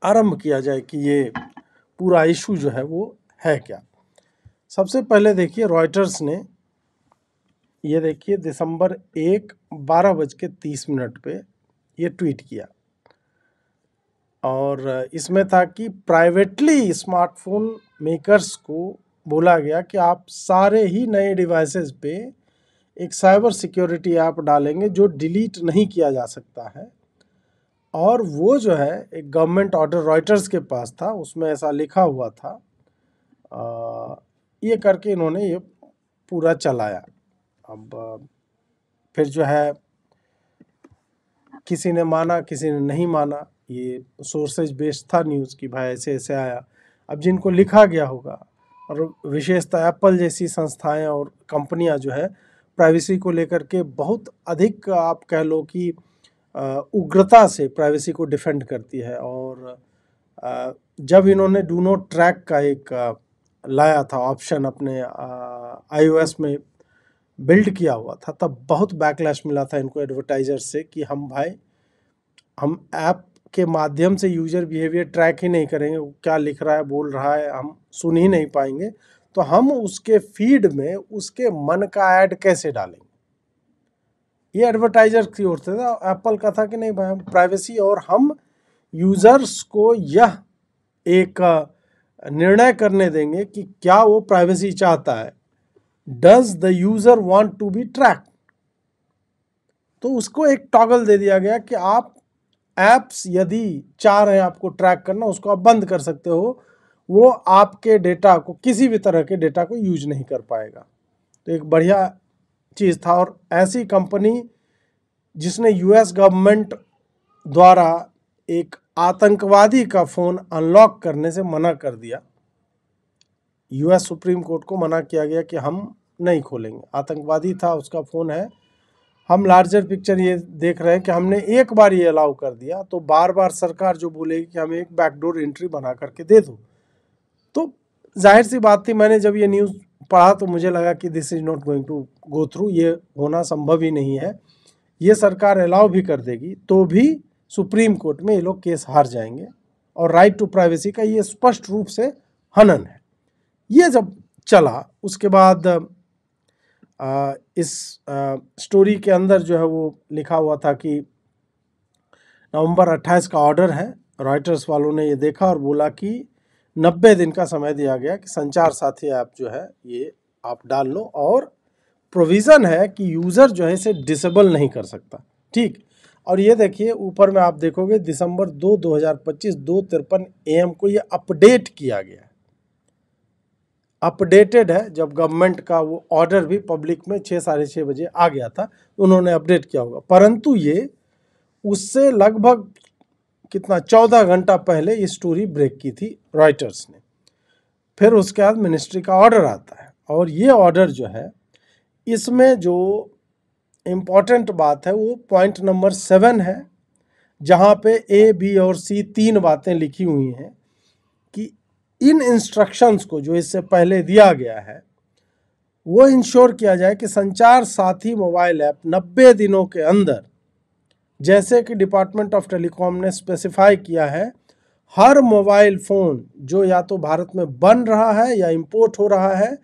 आरंभ किया जाए कि ये पूरा इशू जो है वो है क्या। सबसे पहले देखिए रॉयटर्स ने ये देखिए दिसंबर 1 12:30 पे ये ट्वीट किया और इसमें था कि प्राइवेटली स्मार्टफोन मेकर्स को बोला गया कि आप सारे ही नए डिवाइसेस पे एक साइबर सिक्योरिटी ऐप डालेंगे जो डिलीट नहीं किया जा सकता है। और वो जो है एक गवर्नमेंट ऑर्डर रॉयटर्स के पास था, उसमें ऐसा लिखा हुआ था। ये करके इन्होंने ये पूरा चलाया। अब फिर जो है किसी ने माना किसी ने नहीं माना, ये सोर्सेज बेस्ड था न्यूज़ की भाई ऐसे ऐसे आया। अब जिनको लिखा गया होगा, और विशेषतः एप्पल जैसी संस्थाएं और कंपनियां जो है प्राइवेसी को लेकर के बहुत अधिक आप कह लो कि उग्रता से प्राइवेसी को डिफेंड करती है। और जब इन्होंने डू नॉट ट्रैक का एक लाया था ऑप्शन अपने iOS में बिल्ड किया हुआ था, तब बहुत बैकलैश मिला था इनको एडवर्टाइजर से कि हम ऐप के माध्यम से यूजर बिहेवियर ट्रैक ही नहीं करेंगे, वो क्या लिख रहा है बोल रहा है हम सुन ही नहीं पाएंगे, तो हम उसके फीड में उसके मन का ऐड कैसे डालेंगे। ये एडवर्टाइजर की ओर से था। एप्पल का था कि नहीं भाई हम प्राइवेसी और हम यूजर्स को यह एक निर्णय करने देंगे कि क्या वो प्राइवेसी चाहता है, does the user want to be tracked. तो उसको एक टॉगल दे दिया गया कि आप एप्स यदि चाह रहे हैं आपको ट्रैक करना, उसको आप बंद कर सकते हो, वो आपके डेटा को किसी भी तरह के डेटा को यूज नहीं कर पाएगा। तो एक बढ़िया चीज़ था। और ऐसी कंपनी जिसने यूएस गवर्नमेंट द्वारा एक आतंकवादी का फ़ोन अनलॉक करने से मना कर दिया, यूएस सुप्रीम कोर्ट को मना किया गया कि हम नहीं खोलेंगे, आतंकवादी था उसका फ़ोन है, हम लार्जर पिक्चर ये देख रहे हैं कि हमने एक बार ये अलाउ कर दिया तो बार बार सरकार जो बोलेगी कि हमें एक बैकडोर एंट्री बना करके दे दो। तो जाहिर सी बात थी, मैंने जब ये न्यूज़ पढ़ा तो मुझे लगा कि this is not going to go through, ये होना संभव ही नहीं है। ये सरकार अलाउ भी कर देगी तो भी सुप्रीम कोर्ट में ये लोग केस हार जाएंगे और राइट टू प्राइवेसी का ये स्पष्ट रूप से हनन है। ये जब चला उसके बाद इस स्टोरी के अंदर जो है वो लिखा हुआ था कि नवंबर 28 का ऑर्डर है। रॉयटर्स वालों ने ये देखा और बोला कि 90 दिन का समय दिया गया कि संचार साथी ऐप जो है ये आप डाल लो, और प्रोविज़न है कि यूज़र जो है इसे डिसेबल नहीं कर सकता। ठीक। और ये देखिए ऊपर में आप देखोगे दिसंबर 2 2025 2:53 AM को ये अपडेट किया गया है, अपडेटेड है। जब गवर्नमेंट का वो ऑर्डर भी पब्लिक में 6 साढ़े 6 बजे आ गया था, उन्होंने अपडेट किया होगा, परंतु ये उससे लगभग कितना 14 घंटा पहले ये स्टोरी ब्रेक की थी रॉयटर्स ने। फिर उसके बाद मिनिस्ट्री का ऑर्डर आता है और ये ऑर्डर जो है इसमें जो इम्पॉर्टेंट बात है वो पॉइंट नंबर 7 है, जहाँ पे A, B और C 3 बातें लिखी हुई हैं कि इन इंस्ट्रक्शंस को जो इससे पहले दिया गया है वो इंश्योर किया जाए कि संचार साथी मोबाइल ऐप 90 दिनों के अंदर, जैसे कि डिपार्टमेंट ऑफ टेलीकॉम ने स्पेसिफाई किया है, हर मोबाइल फ़ोन जो या तो भारत में बन रहा है या इंपोर्ट हो रहा है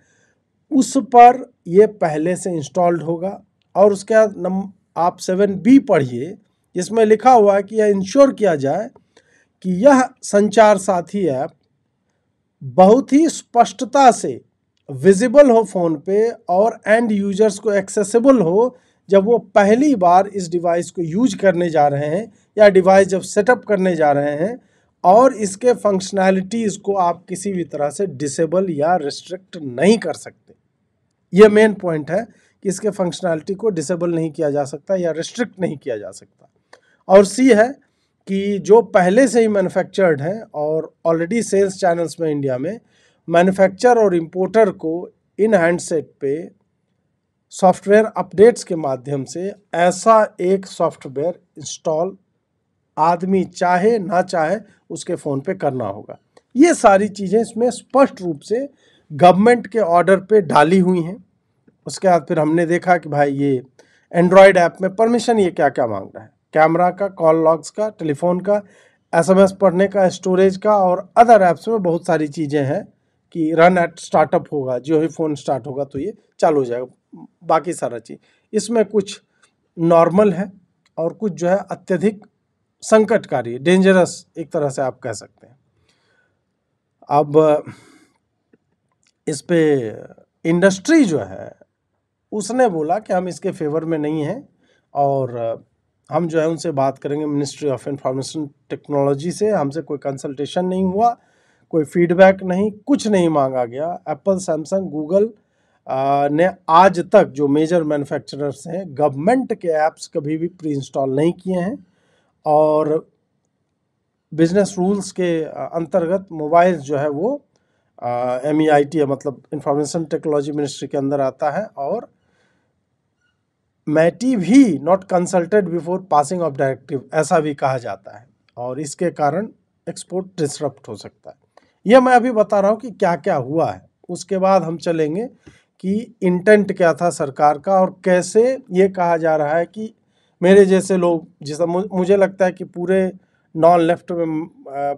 उस पर ये पहले से इंस्टॉल्ड होगा। और उसके बाद आप 7B पढ़िए, जिसमें लिखा हुआ है कि यह इंश्योर किया जाए कि यह संचार साथी ऐप बहुत ही स्पष्टता से विजिबल हो फ़ोन पे और एंड यूजर्स को एक्सेसिबल हो जब वो पहली बार इस डिवाइस को यूज करने जा रहे हैं या डिवाइस जब सेटअप करने जा रहे हैं, और इसके फंक्शनैलिटीज़ को आप किसी भी तरह से डिसेबल या रिस्ट्रिक्ट नहीं कर सकते। ये मेन पॉइंट है कि इसके फंक्शनैलिटी को डिसेबल नहीं किया जा सकता या रिस्ट्रिक्ट नहीं किया जा सकता। और सी है कि जो पहले से ही मैन्युफैक्चर्ड हैं और ऑलरेडी सेल्स चैनल्स में इंडिया में, मैन्युफैक्चर और इंपोर्टर को इन हैंडसेट पे सॉफ्टवेयर अपडेट्स के माध्यम से ऐसा एक सॉफ्टवेयर इंस्टॉल आदमी चाहे ना चाहे उसके फ़ोन पे करना होगा। ये सारी चीज़ें इसमें स्पष्ट रूप से गवर्नमेंट के ऑर्डर पे डाली हुई हैं। उसके बाद फिर हमने देखा कि भाई ये एंड्रॉयड ऐप में परमिशन ये क्या क्या मांग रहा है, कैमरा का, कॉल लॉग्स का, टेलीफोन का, SMS पढ़ने का, स्टोरेज का और अदर ऐप्स में बहुत सारी चीज़ें हैं कि रन एट स्टार्टअप होगा, जो ही फ़ोन स्टार्ट होगा तो ये चालू हो जाएगा, बाकी सारा चीज़। इसमें कुछ नॉर्मल है और कुछ जो है अत्यधिक संकटकारी, डेंजरस एक तरह से आप कह सकते हैं। अब इस पे इंडस्ट्री जो है उसने बोला कि हम इसके फेवर में नहीं हैं और हम जो है उनसे बात करेंगे मिनिस्ट्री ऑफ इंफॉर्मेशन टेक्नोलॉजी से। हमसे कोई कंसल्टेशन नहीं हुआ, कोई फीडबैक नहीं, कुछ नहीं मांगा गया। एप्पल, सैमसंग, गूगल ने आज तक जो मेजर मैन्युफैक्चरर्स हैं गवर्नमेंट के ऐप्स कभी भी प्री इंस्टॉल नहीं किए हैं और बिजनेस रूल्स के अंतर्गत मोबाइल जो है वो MEIT है, मतलब इंफॉर्मेशन टेक्नोलॉजी मिनिस्ट्री के अंदर आता है और मैटी भी not consulted before passing of directive, ऐसा भी कहा जाता है और इसके कारण एक्सपोर्ट डिसरप्ट हो सकता है। यह मैं अभी बता रहा हूँ कि क्या क्या हुआ है। उसके बाद हम चलेंगे कि इंटेंट क्या था सरकार का और कैसे ये कहा जा रहा है कि मेरे जैसे लोग, जैसा मुझे लगता है कि पूरे नॉन लेफ्ट में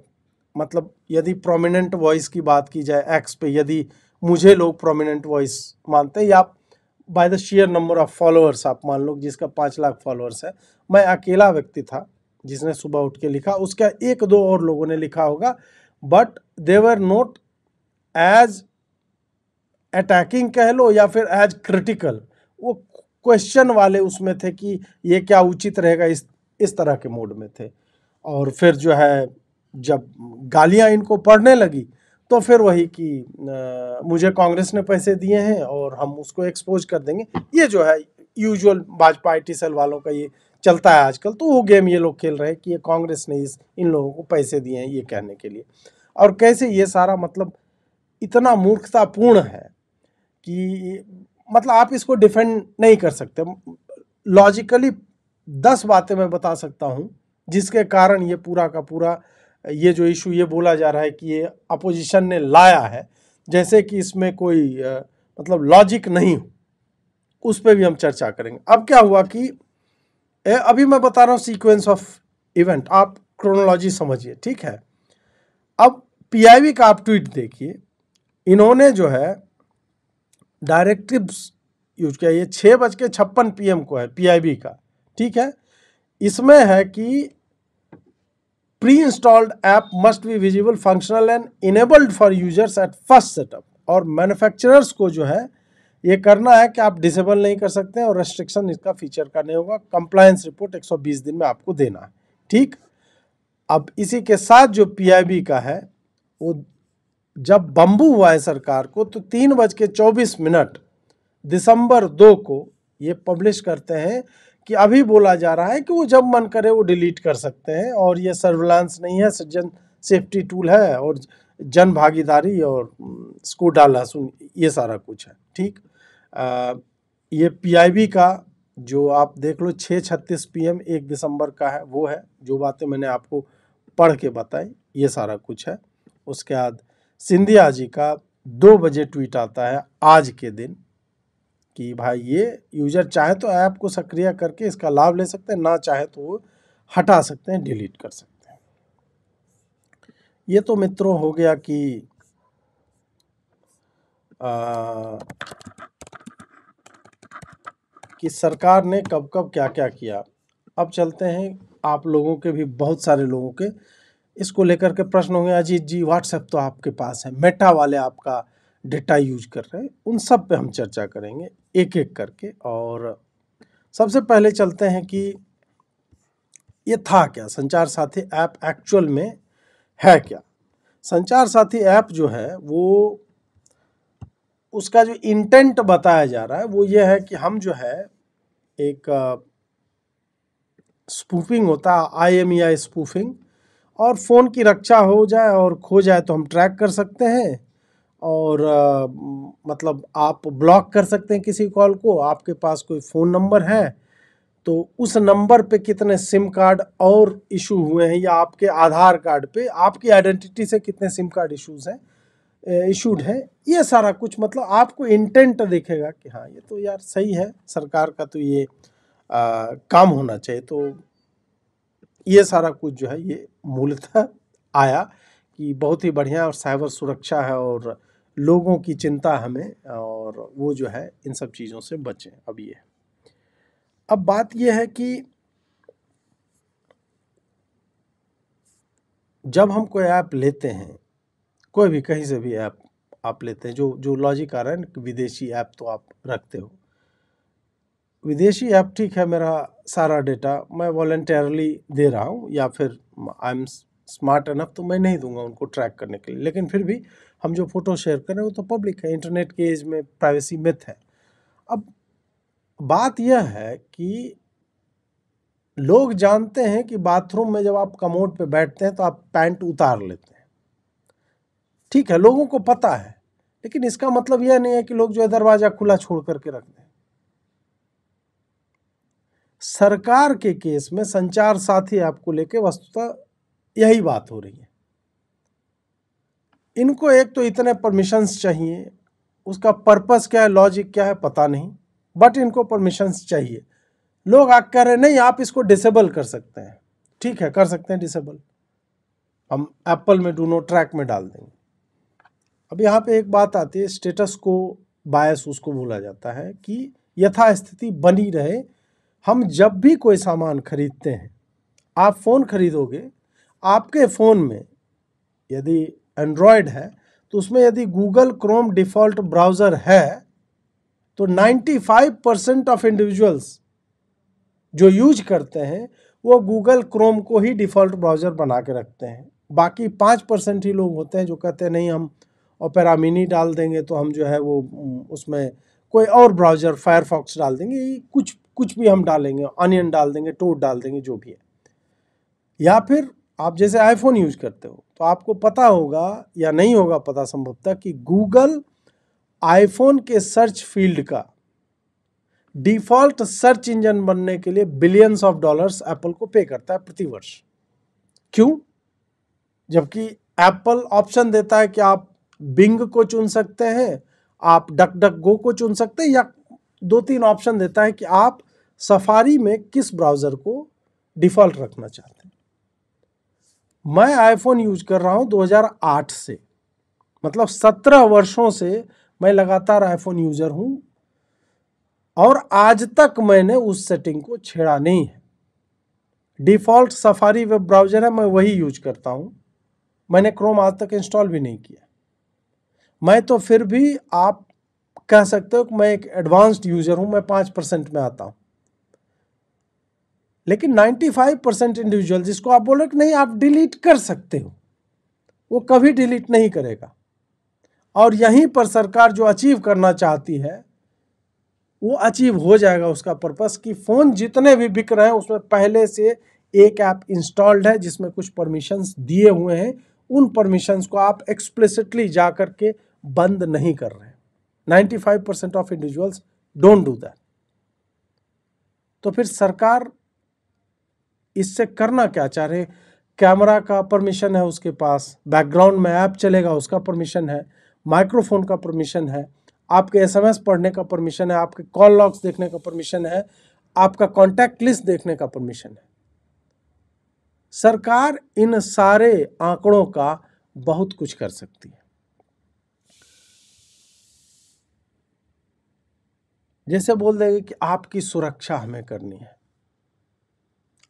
मतलब यदि प्रोमिनेंट वॉइस की बात की जाए एक्स पे, यदि मुझे लोग प्रोमिनेंट वॉइस मानते हैं या by the share number of followers आप मान लो, जिसका 5 लाख फॉलोअर्स है, मैं अकेला व्यक्ति था जिसने सुबह उठ के लिखा, उसका 1-2 और लोगों ने लिखा होगा, but they were not as attacking कह लो या फिर एज क्रिटिकल, वो क्वेश्चन वाले उसमें थे कि ये क्या उचित रहेगा, इस तरह के मोड में थे। और फिर जो है जब गालियां इनको पढ़ने लगी तो फिर वही कि मुझे कांग्रेस ने पैसे दिए हैं और हम उसको एक्सपोज कर देंगे, ये जो है यूजुअल भाजपा IT सेल वालों का ये चलता है आजकल। तो वो गेम ये लोग खेल रहे हैं कि ये कांग्रेस ने इन लोगों को पैसे दिए हैं ये कहने के लिए। और कैसे ये सारा मतलब इतना मूर्खतापूर्ण है कि मतलब आप इसको डिफेंड नहीं कर सकते। लॉजिकली 10 बातें मैं बता सकता हूँ जिसके कारण ये पूरा का पूरा ये जो इशू ये बोला जा रहा है कि ये अपोजिशन ने लाया है, जैसे कि इसमें कोई मतलब लॉजिक नहीं हो, उस पर भी हम चर्चा करेंगे। अब क्या हुआ कि अभी मैं बता रहा हूँ सीक्वेंस ऑफ इवेंट, आप क्रोनोलॉजी समझिए, ठीक है। अब PIB का आप ट्वीट देखिए, इन्होंने जो है डायरेक्टिव्स यूज किया, ये 6:56 PM को है PIB का, ठीक है। इसमें है कि pre installed app must be visible, functional and enabled for users at first setup, और मैन्युफैक्चरर्स को जो है ये करना है कि आप डिसेबल नहीं कर सकते हैं और रेस्ट्रिक्शन इसका फीचर का नहीं होगा। कंप्लायंस रिपोर्ट 120 दिन में आपको देना है, ठीक। अब इसी के साथ जो PIB का है वो जब बम्बू हुआ है सरकार को तो 3:24 दिसंबर 2 को ये पब्लिश करते हैं कि अभी बोला जा रहा है कि वो जब मन करे वो डिलीट कर सकते हैं और ये सर्विलांस नहीं है, जन सेफ्टी टूल है और जन भागीदारी और स्कूटा लहसुन ये सारा कुछ है, ठीक। ये PIB का जो आप देख लो 6:36 PM 1 दिसंबर का है, वो है जो बातें मैंने आपको पढ़ के बताई, ये सारा कुछ है। उसके बाद सिंधिया जी का 2 बजे ट्वीट आता है आज के दिन कि भाई ये यूजर चाहे तो ऐप को सक्रिय करके इसका लाभ ले सकते हैं, ना चाहे तो वो हटा सकते हैं, डिलीट कर सकते हैं। ये तो मित्रों हो गया कि सरकार ने कब कब क्या क्या किया। अब चलते हैं, आप लोगों के भी बहुत सारे लोगों के इसको लेकर के प्रश्न होंगे, अजीत जी व्हाट्सएप तो आपके पास है, मेटा वाले आपका डेटा यूज कर रहे हैं, उन सब पे हम चर्चा करेंगे एक एक करके। और सबसे पहले चलते हैं कि ये था क्या, संचार साथी ऐप एक्चुअल में है क्या। संचार साथी ऐप जो है वो उसका जो इंटेंट बताया जा रहा है वो ये है कि हम जो है एक स्पूफिंग होता है, IMEI स्पूफिंग, और फ़ोन की रक्षा हो जाए और खो जाए तो हम ट्रैक कर सकते हैं और मतलब आप ब्लॉक कर सकते हैं किसी कॉल को। आपके पास कोई फ़ोन नंबर है तो उस नंबर पे कितने सिम कार्ड और इशू हुए हैं या आपके आधार कार्ड पे आपकी आइडेंटिटी से कितने सिम कार्ड इशूड है, ये सारा कुछ मतलब आपको इंटेंट दिखेगा कि हाँ ये तो यार सही है, सरकार का तो ये काम होना चाहिए। तो ये सारा कुछ जो है ये मूलतः आया कि बहुत ही बढ़िया और साइबर सुरक्षा है और लोगों की चिंता हमें, और वो जो है इन सब चीज़ों से बचें। अब बात यह है कि जब हम कोई ऐप लेते हैं, कोई भी कहीं से भी ऐप आप लेते हैं, जो लॉजिक आ रहा है कि विदेशी ऐप तो आप रखते हो, विदेशी ऐप ठीक है, मेरा सारा डेटा मैं वॉलंटरली दे रहा हूँ, या फिर आई एम स्मार्ट इनफ तो मैं नहीं दूंगा उनको ट्रैक करने के लिए, लेकिन फिर भी हम जो फोटो शेयर कर रहे हैं वो तो पब्लिक है, इंटरनेट के एज में प्राइवेसी मिथ है। अब बात यह है कि लोग जानते हैं कि बाथरूम में जब आप कमोड पे बैठते हैं तो आप पैंट उतार लेते हैं, ठीक है, लोगों को पता है, लेकिन इसका मतलब यह नहीं है कि लोग जो है दरवाजा खुला छोड़ करके रख दें। सरकार के केस में संचार साथी ऐप को लेकर वस्तुतः यही बात हो रही है। इनको एक तो इतने परमिशंस चाहिए, उसका पर्पस क्या है, लॉजिक क्या है, पता नहीं, बट इनको परमिशंस चाहिए। लोग आके कह रहे नहीं आप इसको डिसेबल कर सकते हैं, ठीक है, कर सकते हैं डिसेबल, हम एप्पल में डू नॉट ट्रैक में डाल देंगे। अब यहाँ पे एक बात आती है, स्टेटस को बायस उसको बोला जाता है कि यथास्थिति बनी रहे। हम जब भी कोई सामान खरीदते हैं, आप फ़ोन खरीदोगे, आपके फ़ोन में यदि एंड्रॉयड है तो उसमें यदि गूगल क्रोम डिफ़ॉल्ट ब्राउज़र है तो 95% ऑफ इंडिविजुअल्स जो यूज करते हैं वो गूगल क्रोम को ही डिफ़ॉल्ट ब्राउज़र बना के रखते हैं। बाकी 5% ही लोग होते हैं जो कहते हैं नहीं हम ओपेरा मिनी डाल देंगे तो हम जो है वो उसमें कोई और ब्राउज़र फायरफॉक्स डाल देंगे, कुछ भी हम डालेंगे, ऑनियन डाल देंगे, टोड डाल देंगे, जो भी है। या फिर आप जैसे आईफोन यूज करते हो तो आपको पता होगा या नहीं होगा पता संभवतः कि गूगल आईफोन के सर्च फील्ड का डिफॉल्ट सर्च इंजन बनने के लिए बिलियंस ऑफ डॉलर्स एप्पल को पे करता है प्रति वर्ष। क्यों? जबकि एप्पल ऑप्शन देता है कि आप बिंग को चुन सकते हैं, आप डक डक गो को चुन सकते हैं, या 2-3 ऑप्शन देता है कि आप सफारी में किस ब्राउज़र को डिफ़ॉल्ट रखना चाहते हैं। मैं आईफोन यूज कर रहा हूं 2008 से, मतलब 17 वर्षों से मैं लगातार आईफोन यूजर हूं और आज तक मैंने उस सेटिंग को छेड़ा नहीं है। डिफ़ॉल्ट सफारी वेब ब्राउज़र है, मैं वही यूज करता हूं, मैंने क्रोम आज तक इंस्टॉल भी नहीं किया। मैं तो फिर भी आप कह सकते हो कि मैं एक एडवांस्ड यूजर हूं, मैं 5% में आता हूं। लेकिन 95% इंडिविजुअल जिसको आप बोलो कि नहीं आप डिलीट कर सकते हो, वो कभी डिलीट नहीं करेगा। और यहीं पर सरकार जो अचीव करना चाहती है वो अचीव हो जाएगा। उसका पर्पस कि फ़ोन जितने भी बिक रहे हैं उसमें पहले से एक ऐप इंस्टॉल्ड है जिसमें कुछ परमिशंस दिए हुए हैं, उन परमिशंस को आप एक्सप्लिसिटली जा करके बंद नहीं कर रहे हैं। 95% of individuals don't do that. तो फिर सरकार इससे करना क्या चाह रहे? कैमरा का परमिशन है उसके पास, बैकग्राउंड में ऐप चलेगा उसका परमिशन है, माइक्रोफोन का परमिशन है, आपके एसएमएस पढ़ने का परमिशन है, आपके कॉल लॉग्स देखने का परमिशन है, आपका कॉन्टैक्ट लिस्ट देखने का परमिशन है। सरकार इन सारे आंकड़ों का बहुत कुछ कर सकती है। जैसे बोल देंगे कि आपकी सुरक्षा हमें करनी है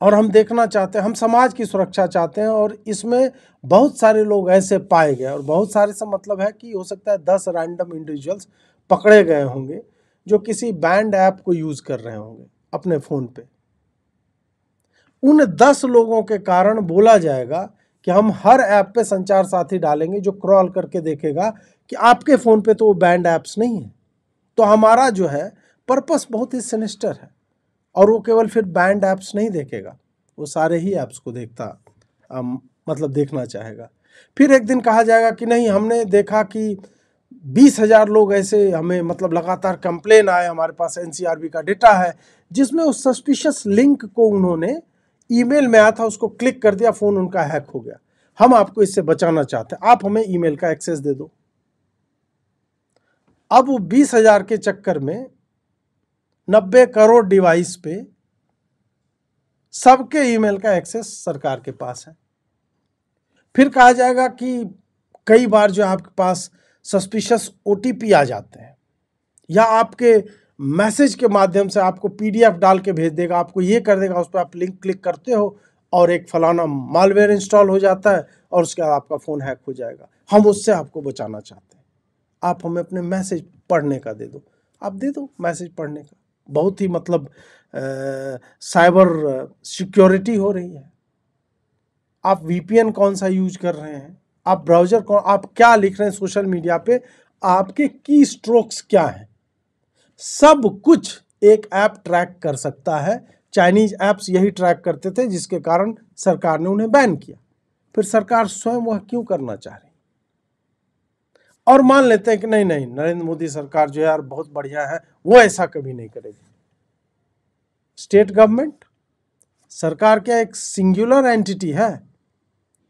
और हम देखना चाहते हैं, हम समाज की सुरक्षा चाहते हैं, और इसमें बहुत सारे लोग ऐसे पाए गए, और बहुत सारे से मतलब है कि हो सकता है 10 रैंडम इंडिविजुअल्स पकड़े गए होंगे जो किसी बैंड ऐप को यूज कर रहे होंगे अपने फ़ोन पे। उन 10 लोगों के कारण बोला जाएगा कि हम हर ऐप पे संचार साथी डालेंगे जो क्रॉल करके देखेगा कि आपके फ़ोन पे तो वो बैंड ऐप्स नहीं है। तो हमारा जो है पर्पस बहुत ही सिनिस्टर है, और वो केवल फिर बैंड ऐप्स नहीं देखेगा, वो सारे ही ऐप्स को मतलब देखना चाहेगा। फिर एक दिन कहा जाएगा कि नहीं हमने देखा कि 20,000 लोग ऐसे हमें मतलब लगातार कंप्लेन आए, हमारे पास एनसीआरबी का डेटा है जिसमें उस सस्पिशियस लिंक को उन्होंने ईमेल में आया था उसको क्लिक कर दिया, फ़ोन उनका हैक हो गया। हम आपको इससे बचाना चाहते हैं, आप हमें ईमेल का एक्सेस दे दो। अब वो 20,000 के चक्कर में 90 करोड़ डिवाइस पे सबके ईमेल का एक्सेस सरकार के पास है। फिर कहा जाएगा कि कई बार जो आपके पास सस्पिशियस OTP आ जाते हैं, या आपके मैसेज के माध्यम से आपको PDF डाल के भेज देगा, आपको ये कर देगा, उस पर आप लिंक क्लिक करते हो और एक फलाना मालवेयर इंस्टॉल हो जाता है और उसके बाद आपका फ़ोन हैक हो जाएगा। हम उससे आपको बचाना चाहते हैं। आप हमें अपने मैसेज पढ़ने का दे दो, आप दे दो मैसेज पढ़ने का। बहुत ही मतलब साइबर सिक्योरिटी हो रही है। आप VPN कौन सा यूज कर रहे हैं, आप ब्राउजर कौन, आप क्या लिख रहे हैं सोशल मीडिया पे, आपके की स्ट्रोक्स क्या हैं, सब कुछ एक ऐप ट्रैक कर सकता है। चाइनीज ऐप्स यही ट्रैक करते थे, जिसके कारण सरकार ने उन्हें बैन किया। फिर सरकार स्वयं वह क्यों करना चाह रही? और मान लेते हैं कि नहीं नहीं, नरेंद्र मोदी सरकार जो है यार बहुत बढ़िया है, वो ऐसा कभी नहीं करेगी। स्टेट गवर्नमेंट, सरकार क्या एक सिंगुलर एंटिटी है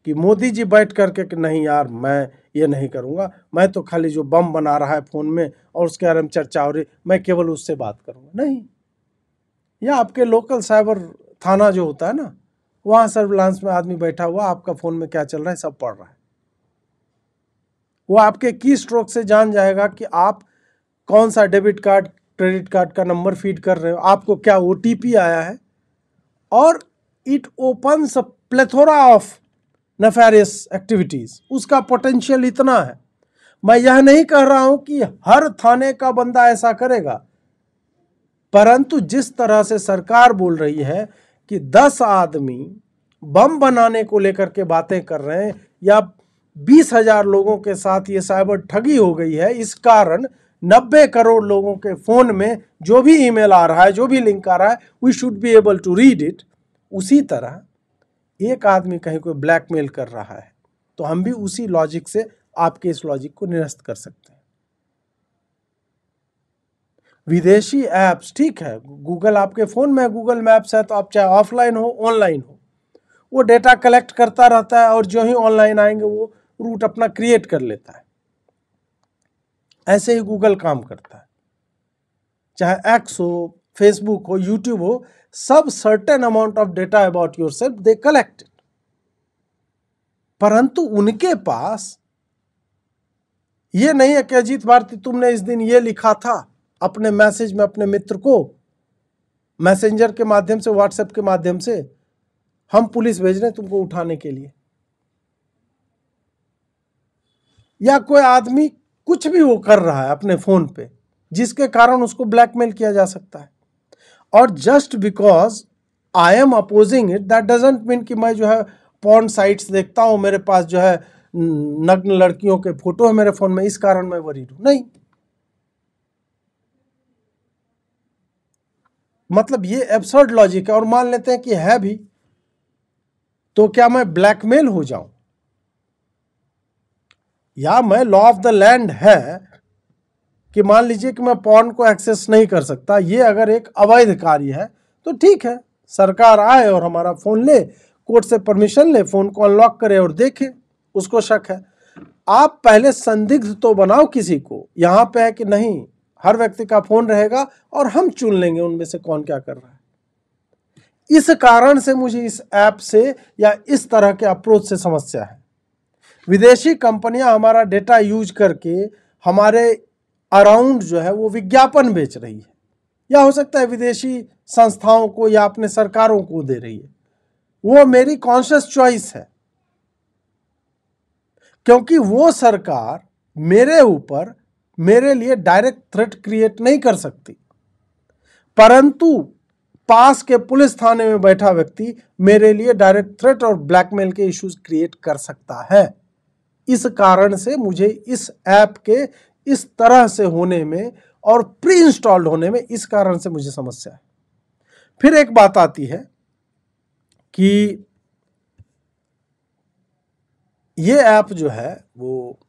कि मोदी जी बैठ करके कि नहीं यार मैं ये नहीं करूँगा, मैं तो खाली जो बम बना रहा है फ़ोन में और उसके बारे में चर्चा हो रही, मैं केवल उससे बात करूँगा? नहीं। या आपके लोकल साइबर थाना जो होता है ना, वहाँ सर्विलांस में आदमी बैठा हुआ, आपका फ़ोन में क्या चल रहा है सब पढ़ रहा है। वो आपके की स्ट्रोक से जान जाएगा कि आप कौन सा डेबिट कार्ड क्रेडिट कार्ड का नंबर फीड कर रहे हो, आपको क्या OTP आया है। और it opens a plethora of nefarious activities. उसका पोटेंशियल इतना है। मैं यह नहीं कह रहा हूं कि हर थाने का बंदा ऐसा करेगा, परंतु जिस तरह से सरकार बोल रही है कि 10 आदमी बम बनाने को लेकर के बातें कर रहे हैं, या 20,000 लोगों के साथ ये साइबर ठगी हो गई है, इस कारण 90 करोड़ लोगों के फोन में जो भी ईमेल आ रहा है, जो भी लिंक आ रहा है, we should be able to read it. उसी तरह एक आदमी कहीं कोई ब्लैकमेल कर रहा है तो हम भी उसी लॉजिक से आपके इस लॉजिक को निरस्त कर सकते हैं। विदेशी ऐप्स, ठीक है, गूगल आपके फ़ोन में गूगल मैप्स है, तो आप चाहे ऑफलाइन हो ऑनलाइन हो, वो डेटा कलेक्ट करता रहता है और जो ही ऑनलाइन आएंगे वो रूट अपना क्रिएट कर लेता है। ऐसे ही गूगल काम करता है। चाहे एक्स हो, फेसबुक हो, यूट्यूब हो, सब certain amount of data about yourself they collect. परंतु उनके पास ये नहीं है कि अजीत भारती तुमने इस दिन ये लिखा था अपने मैसेज में अपने मित्र को, मैसेंजर के माध्यम से, व्हाट्सएप के माध्यम से, हम पुलिस भेज रहे हैं तुमको उठाने के लिए। या कोई आदमी कुछ भी वो कर रहा है अपने फोन पे, जिसके कारण उसको ब्लैकमेल किया जा सकता है। और just because I am opposing it, that doesn't mean कि मैं जो है पॉर्न साइट्स देखता हूं, मेरे पास जो है नग्न लड़कियों के फोटो है मेरे फोन में, इस कारण मैं वरीड हूं। नहीं, मतलब ये एब्सर्ड लॉजिक है। और मान लेते हैं कि है भी, तो क्या मैं ब्लैकमेल हो जाऊं? या मैं लॉ ऑफ द लैंड है कि मान लीजिए कि मैं पॉर्न को एक्सेस नहीं कर सकता, ये अगर एक अवैध कार्य है तो ठीक है, सरकार आए और हमारा फोन ले, कोर्ट से परमिशन ले, फोन को अनलॉक करे और देखे, उसको शक है। आप पहले संदिग्ध तो बनाओ किसी को। यहां पे है कि नहीं, हर व्यक्ति का फोन रहेगा और हम चुन लेंगे उनमें से कौन क्या कर रहा है। इस कारण से मुझे इस ऐप से या इस तरह के अप्रोच से समस्या है। विदेशी कंपनियां हमारा डेटा यूज करके हमारे अराउंड जो है वो विज्ञापन बेच रही है, या हो सकता है विदेशी संस्थाओं को या अपने सरकारों को दे रही है। वो मेरी कॉन्शियस चॉइस है, क्योंकि वो सरकार मेरे ऊपर, मेरे लिए डायरेक्ट थ्रेट क्रिएट नहीं कर सकती, परंतु पास के पुलिस थाने में बैठा व्यक्ति मेरे लिए डायरेक्ट थ्रेट और ब्लैकमेल के इश्यूज क्रिएट कर सकता है। इस कारण से मुझे इस ऐप के इस तरह से होने में और प्री इंस्टॉल्ड होने में, इस कारण से मुझे समस्या है। फिर एक बात आती है कि ये ऐप जो है वो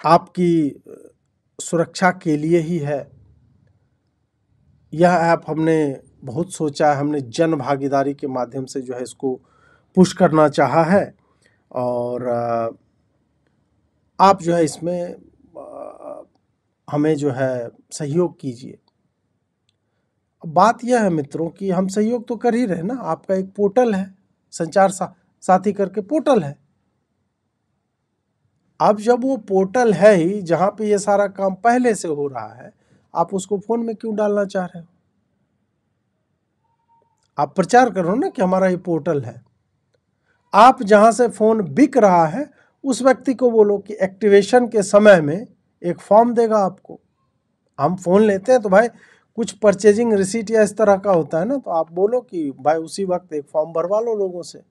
आपकी सुरक्षा के लिए ही है। यह ऐप हमने बहुत सोचा है, हमने जन भागीदारी के माध्यम से जो है इसको पुश करना चाहा है, और आप जो है इसमें हमें जो है सहयोग कीजिए। बात यह है मित्रों कि हम सहयोग तो कर ही रहे ना। आपका एक पोर्टल है, संचार साथी करके पोर्टल है। अब जब वो पोर्टल है ही जहाँ पे ये सारा काम पहले से हो रहा है, आप उसको फ़ोन में क्यों डालना चाह रहे हो? आप प्रचार करो ना कि हमारा ये पोर्टल है। आप जहाँ से फ़ोन बिक रहा है उस व्यक्ति को बोलो कि एक्टिवेशन के समय में एक फॉर्म देगा आपको। हम फ़ोन लेते हैं तो भाई कुछ परचेजिंग रिसीट या इस तरह का होता है ना, तो आप बोलो कि भाई उसी वक्त एक फॉर्म भरवा लो लोगों से।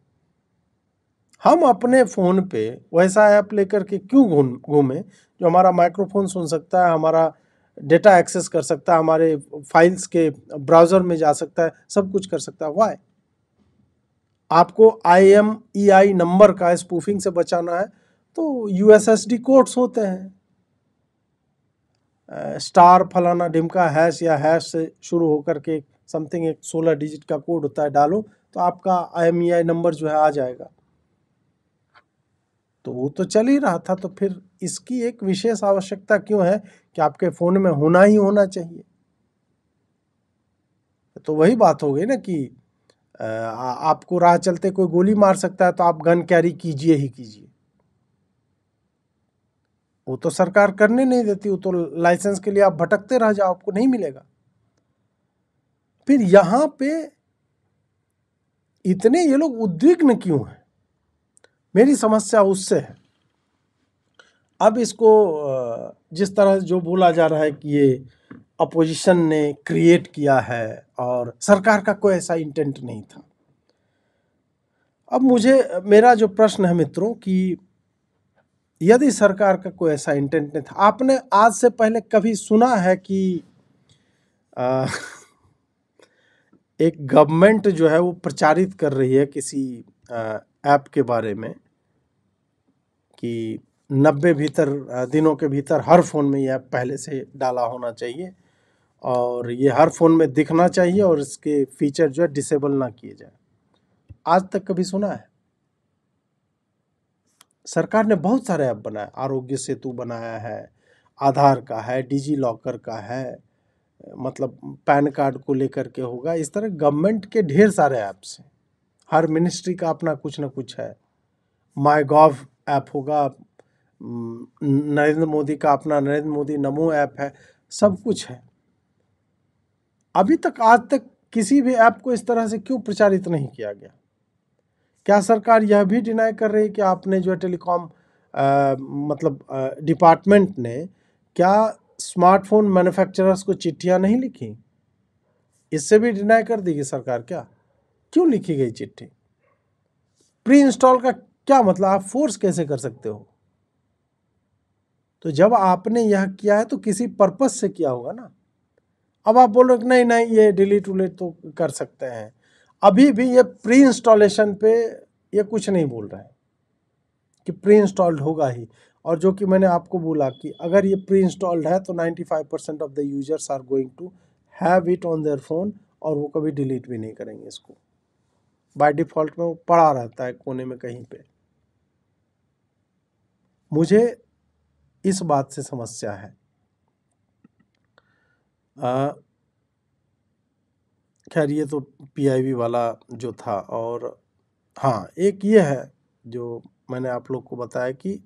हम अपने फ़ोन पे वैसा ऐप लेकर के क्यों घूमें जो हमारा माइक्रोफोन सुन सकता है, हमारा डेटा एक्सेस कर सकता है, हमारे फाइल्स के ब्राउज़र में जा सकता है, सब कुछ कर सकता है। वाई? आपको IMEI नंबर का स्पूफिंग से बचाना है तो USSD कोड्स होते हैं, स्टार फलाना ढिमका हैश या हैश से शुरू होकर के समथिंग एक 16 डिजिट का कोड होता है, डालो तो आपका IMEI नंबर जो है आ जाएगा। तो वो तो चल ही रहा था, तो फिर इसकी एक विशेष आवश्यकता क्यों है कि आपके फ़ोन में होना ही होना चाहिए? तो वही बात हो गई ना कि आपको राह चलते कोई गोली मार सकता है तो आप गन कैरी कीजिए ही कीजिए। वो तो सरकार करने नहीं देती, वो तो लाइसेंस के लिए आप भटकते रह जाओ, आपको नहीं मिलेगा। फिर यहाँ पे इतने ये लोग उद्विग्न क्यों हैं? मेरी समस्या उससे है। अब इसको जिस तरह जो बोला जा रहा है कि ये अपोजिशन ने क्रिएट किया है और सरकार का कोई ऐसा इंटेंट नहीं था। अब मेरा जो प्रश्न है मित्रों कि यदि सरकार का कोई ऐसा इंटेंट नहीं था, आपने आज से पहले कभी सुना है कि एक गवर्नमेंट जो है वो प्रचारित कर रही है किसी ऐप के बारे में कि 90 दिनों के भीतर हर फ़ोन में ये ऐप पहले से डाला होना चाहिए और ये हर फ़ोन में दिखना चाहिए और इसके फीचर जो है डिसेबल ना किए जाए? आज तक कभी सुना है? सरकार ने बहुत सारे ऐप बनाए, आरोग्य सेतु बनाया है, आधार का है, डिजी लॉकर का है, मतलब पैन कार्ड को लेकर के होगा। इस तरह गवर्नमेंट के ढेर सारे ऐप्स हैं, हर मिनिस्ट्री का अपना कुछ ना कुछ है। माई गॉव ऐप होगा, नरेंद्र मोदी का अपना नरेंद्र मोदी नमो ऐप है, सब कुछ है। अभी तक आज तक किसी भी ऐप को इस तरह से क्यों प्रचारित नहीं किया गया? क्या सरकार यह भी डिनाई कर रही है कि आपने जो टेलीकॉम मतलब डिपार्टमेंट ने क्या स्मार्टफोन मैन्युफैक्चरर्स को चिट्ठियां नहीं लिखी? इससे भी डिनाई कर देगी सरकार क्या? क्यों लिखी गई चिट्ठी? प्री इंस्टॉल का क्या मतलब? आप फोर्स कैसे कर सकते हो? तो जब आपने यह किया है तो किसी पर्पस से किया होगा ना। अब आप बोल रहे हो नहीं नहीं ये डिलीट उलीट तो कर सकते हैं, अभी भी ये प्री इंस्टॉलेशन पे ये कुछ नहीं बोल रहे हैं कि प्री इंस्टॉल्ड होगा ही। और जो कि मैंने आपको बोला कि अगर ये प्री इंस्टॉल्ड है तो 95% of the users are going to have it on their phone और वो कभी डिलीट भी नहीं करेंगे इसको। बाय डिफ़ॉल्ट में वो पड़ा रहता है कोने में कहीं पे। मुझे इस बात से समस्या है। खैर ये तो PIV वाला जो था। और हाँ, एक ये है जो मैंने आप लोग को बताया कि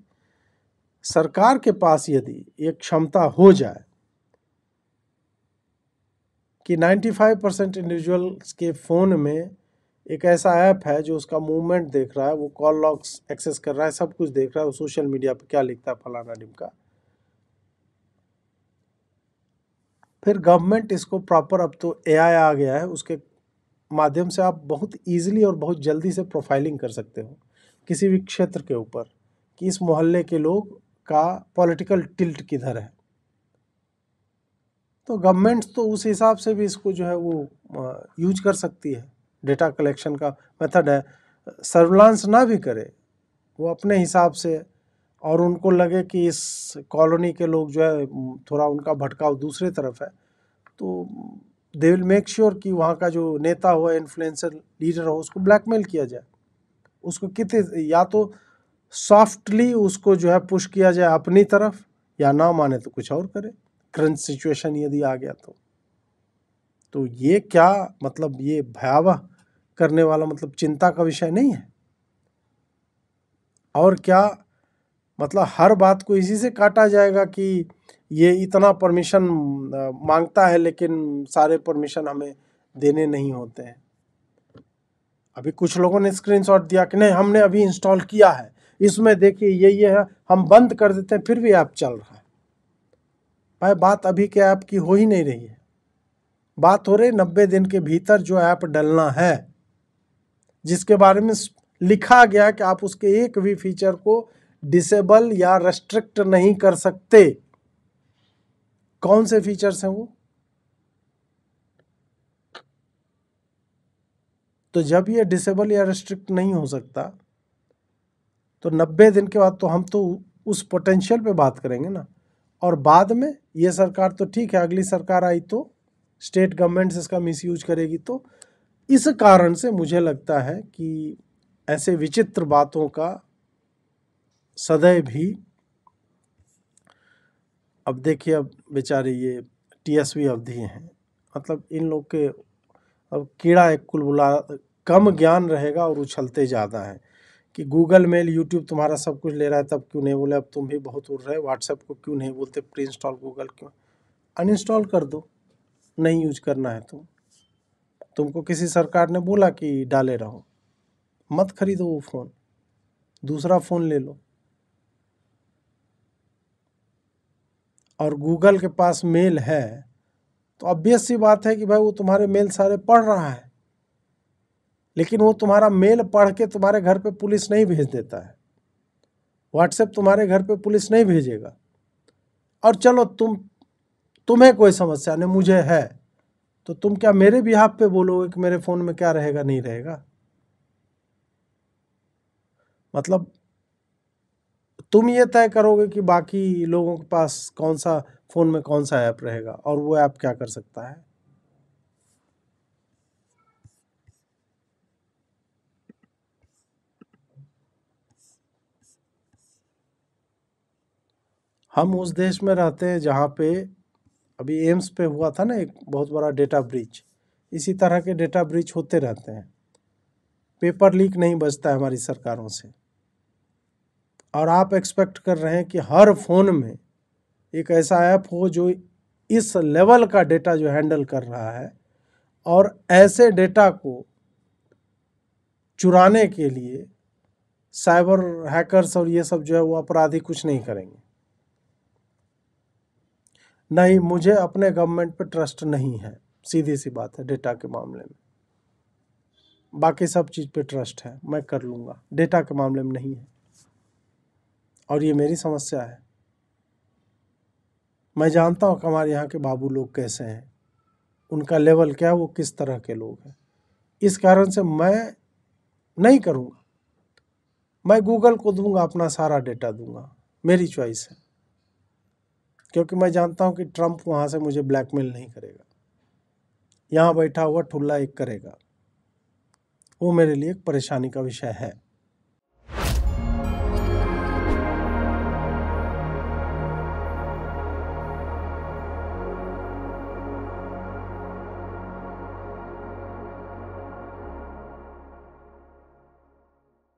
सरकार के पास यदि एक क्षमता हो जाए कि 95% इंडिविजुअल्स के फ़ोन में एक ऐसा ऐप है जो उसका मूवमेंट देख रहा है, वो कॉल लॉग्स एक्सेस कर रहा है, सब कुछ देख रहा है, वो सोशल मीडिया पे क्या लिखता है फलाना ढिमका, फिर गवर्नमेंट इसको प्रॉपर, अब तो AI आ गया है, उसके माध्यम से आप बहुत ईजिली और बहुत जल्दी से प्रोफाइलिंग कर सकते हो किसी भी क्षेत्र के ऊपर कि इस मोहल्ले के लोग का पॉलिटिकल टिल्ट किधर है। तो गवर्नमेंट तो उस हिसाब से भी इसको जो है वो यूज कर सकती है। डेटा कलेक्शन का मेथड है, सर्विलांस ना भी करे वो अपने हिसाब से, और उनको लगे कि इस कॉलोनी के लोग जो है थोड़ा उनका भटकाव दूसरे तरफ है तो दे विल मेक श्योर कि वहाँ का जो नेता हो, इन्फ्लुएंसर लीडर हो, उसको ब्लैकमेल किया जाए, उसको कितने या तो सॉफ्टली उसको जो है पुश किया जाए अपनी तरफ, या ना माने तो कुछ और करे करंट सिचुएशन यदि आ गया तो ये क्या मतलब, ये भयावह करने वाला मतलब चिंता का विषय नहीं है? और क्या मतलब हर बात को इसी से काटा जाएगा कि ये इतना परमिशन मांगता है लेकिन सारे परमिशन हमें देने नहीं होते हैं। अभी कुछ लोगों ने स्क्रीनशॉट दिया कि नहीं हमने अभी इंस्टॉल किया है, इसमें देखिए ये है, हम बंद कर देते हैं फिर भी ऐप चल रहा है। भाई बात अभी के ऐप की हो ही नहीं रही है, बात हो रही 90 दिन के भीतर जो ऐप डलना है, जिसके बारे में लिखा गया कि आप उसके एक भी फीचर को डिसेबल या रेस्ट्रिक्ट नहीं कर सकते। कौन से फीचर्स हैं वो? तो जब ये डिसेबल या रेस्ट्रिक्ट नहीं हो सकता तो 90 दिन के बाद तो हम तो उस पोटेंशियल पे बात करेंगे ना। और बाद में ये सरकार तो ठीक है, अगली सरकार आई तो स्टेट गवर्नमेंट्स इसका मिसयूज करेगी। तो इस कारण से मुझे लगता है कि ऐसे विचित्र बातों का सदैव भी, अब देखिए अब बेचारे ये टीएसवी अवधि हैं, मतलब इन लोग के अब कीड़ा एक कुल बुला, कम ज्ञान रहेगा और उछलते ज़्यादा हैं कि गूगल मेल यूट्यूब तुम्हारा सब कुछ ले रहा है तब क्यों नहीं बोले, अब तुम भी बहुत उड़ रहे, व्हाट्सएप को क्यों नहीं बोलते प्री इंस्टॉल गूगल, क्यों अनइंस्टॉल कर दो, नहीं यूज करना है तुमको किसी सरकार ने बोला कि डाले रहो, मत खरीदो वो फ़ोन, दूसरा फ़ोन ले लो। और गूगल के पास मेल है तो ऑब्वियस सी बात है कि भाई वो तुम्हारे मेल सारे पढ़ रहा है, लेकिन वो तुम्हारा मेल पढ़ के तुम्हारे घर पे पुलिस नहीं भेज देता है, व्हाट्सएप तुम्हारे घर पे पुलिस नहीं भेजेगा। और चलो तुम्हें कोई समस्या नहीं, मुझे है, तो तुम क्या मेरे बिहाफ पे बोलोगे कि मेरे फ़ोन में क्या रहेगा नहीं रहेगा? मतलब तुम ये तय करोगे कि बाकी लोगों के पास कौन सा फ़ोन में कौन सा ऐप रहेगा और वो ऐप क्या कर सकता है। हम उस देश में रहते हैं जहाँ पे अभी एम्स पे हुआ था ना एक बहुत बड़ा डेटा ब्रीच, इसी तरह के डेटा ब्रीच होते रहते हैं, पेपर लीक नहीं बचता है हमारी सरकारों से। और आप एक्सपेक्ट कर रहे हैं कि हर फ़ोन में एक ऐसा ऐप हो जो इस लेवल का डेटा जो हैंडल कर रहा है, और ऐसे डेटा को चुराने के लिए साइबर हैकर्स और ये सब जो है वो अपराधी कुछ नहीं करेंगे। नहीं, मुझे अपने गवर्नमेंट पे ट्रस्ट नहीं है, सीधी सी बात है। डेटा के मामले में बाकी सब चीज़ पे ट्रस्ट है, मैं कर लूँगा, डेटा के मामले में नहीं है। और ये मेरी समस्या है। मैं जानता हूँ कि हमारे यहाँ के बाबू लोग कैसे हैं, उनका लेवल क्या है, वो किस तरह के लोग हैं। इस कारण से मैं नहीं करूँगा, मैं गूगल को दूंगा अपना सारा डेटा दूंगा, मेरी चॉइस है। क्योंकि मैं जानता हूँ कि ट्रम्प वहाँ से मुझे ब्लैकमेल नहीं करेगा, यहाँ बैठा हुआ ठुल्ला एक करेगा, वो मेरे लिए एक परेशानी का विषय है।